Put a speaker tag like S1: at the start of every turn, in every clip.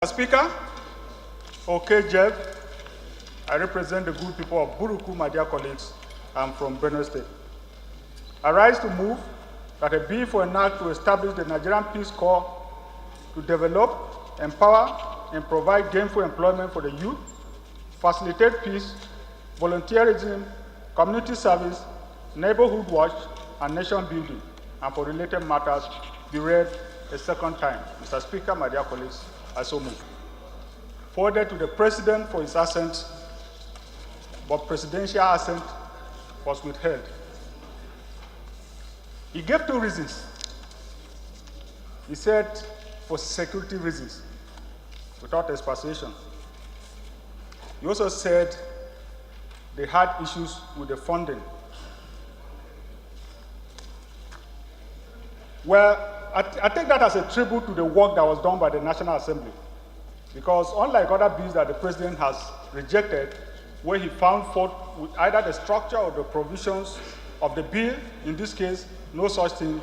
S1: Speaker, Orker Jev, I represent the good people of Buruku, my dear colleagues. I'm from Benue State. I rise to move that a bill for an act to establish the Nigerian Peace Corps to develop, empower, and provide gainful employment for the youth, facilitate peace, volunteerism, community service, neighborhood watch, and nation building, and for related matters be read a second time. Mr. Speaker, my dear colleagues, I so move. Forwarded to the President for his assent, but presidential assent was withheld. He gave two reasons. He said for security reasons, without explanation. He also said they had issues with the funding. Well, I take that as a tribute to the work that was done by the National Assembly, because unlike other bills that the President has rejected, where he found fault with either the structure or the provisions of the bill, in this case, no such thing.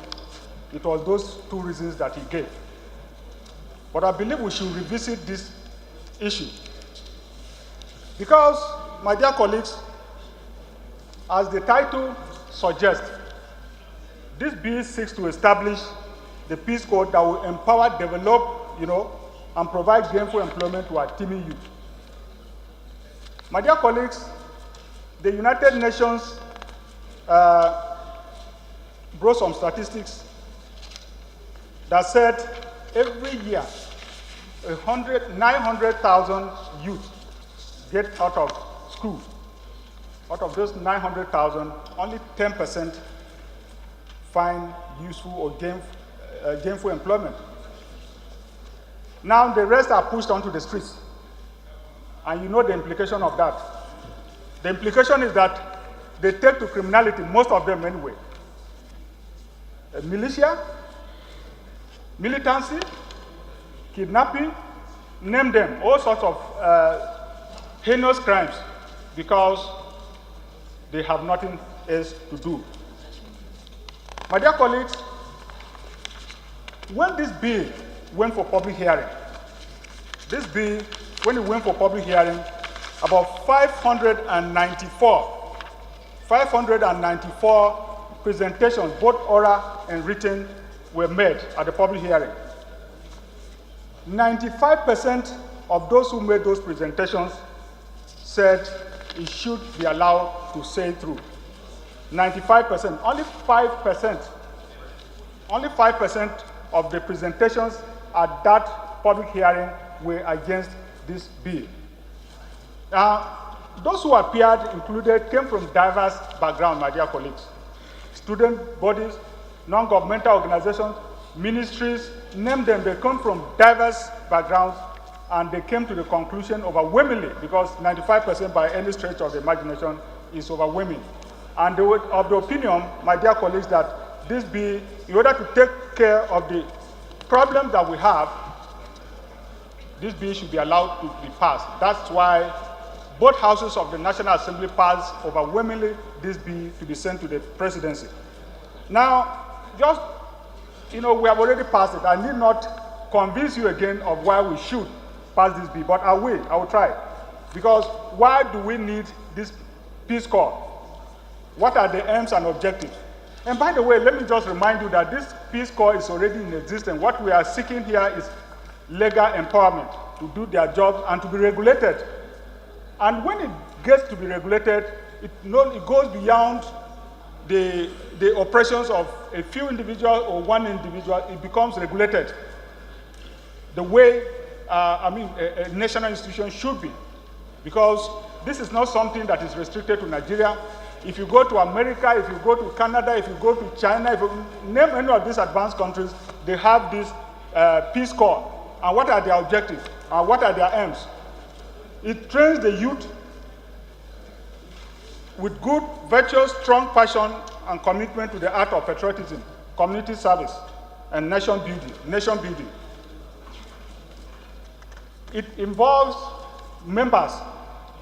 S1: It was those two reasons that he gave. But I believe we should revisit this issue. Because, my dear colleagues, as the title suggests, this bill seeks to establish the Peace Corps that will empower, develop, and provide gainful employment to our teeming youth. My dear colleagues, the United Nations brought some statistics that said every year 900,000 youth get out of school. Out of those 900,000, only 10% find useful or gainful employment. Now the rest are pushed onto the streets. And you know the implication of that. The implication is that they take to criminality, most of them anyway. Militia, militancy, kidnapping, name them, all sorts of heinous crimes, because they have nothing else to do. My dear colleagues, when this bill went for public hearing, about 594 presentations, both oral and written, were made at the public hearing. 95% of those who made those presentations said it should be allowed to sail through. 95%. Only 5% of the presentations at that public hearing were against this bill. Those who appeared came from diverse backgrounds, my dear colleagues. Student bodies, non-governmental organizations, ministries, name them, they come from diverse backgrounds, and they came to the conclusion overwhelmingly, because 95% by any stretch of the imagination is overwhelming. And they were of the opinion, my dear colleagues, that this bill, in order to take care of the problem that we have, this bill should be allowed to be passed. That's why both houses of the National Assembly passed overwhelmingly this bill to be sent to the presidency. Now, just, we have already passed it. I need not convince you again of why we should pass this bill, but I will try. Because why do we need this Peace Corps? What are the aims and objectives? And by the way, let me just remind you that this Peace Corps is already in existence. What we are seeking here is legal empowerment to do their jobs and to be regulated. And when it gets to be regulated, it goes beyond the operations of a few individuals or one individual. It becomes regulated the way a national institution should be. Because this is not something that is restricted to Nigeria. If you go to America, if you go to Canada, if you go to China, if you name any of these advanced countries, they have this Peace Corps. And what are their objectives? And what are their aims? It trains the youth with good, virtuous, strong passion and commitment to the art of patriotism, community service, and nation building. It involves members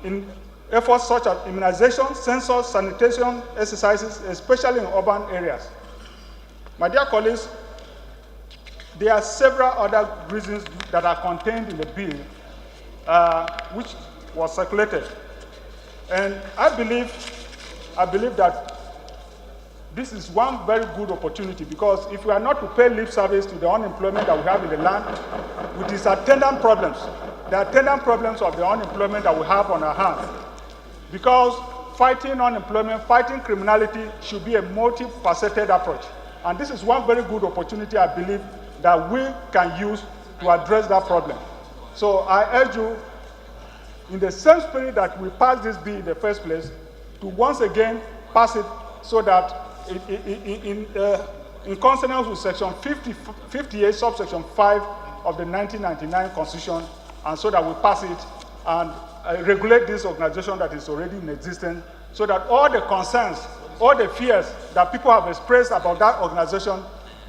S1: in efforts such as immunization, census, sanitation exercises, especially in urban areas. My dear colleagues, There are several other reasons that are contained in the bill which was circulated. And I believe that this is one very good opportunity, because if we are not to pay lip service to the unemployment that we have in the land, with its attendant problems, the attendant problems of the unemployment that we have on our hands, because fighting unemployment, fighting criminality should be a multifaceted approach. And this is one very good opportunity, I believe, that we can use to address that problem. So I urge you, in the same spirit that we passed this bill in the first place, to once again pass it so that in consonance with section 58, subsection 5 of the 1999 Constitution, and so that we pass it and regulate this organization that is already in existence, so that all the concerns, all the fears that people have expressed about that organization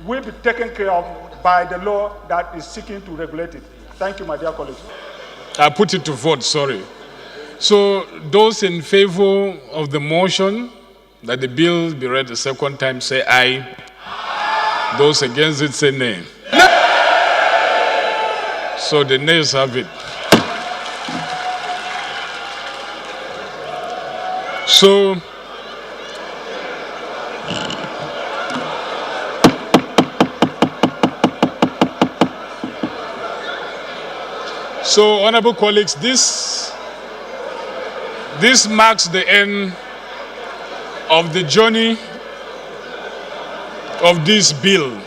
S1: will be taken care of by the law that is seeking to regulate it. Thank you, my dear colleagues.
S2: I put it to vote, sorry. So those in favor of the motion that the bill be read a second time, say aye. Those against it, say nay. So the nays have it. So, honorable colleagues, this marks the end of the journey of this bill.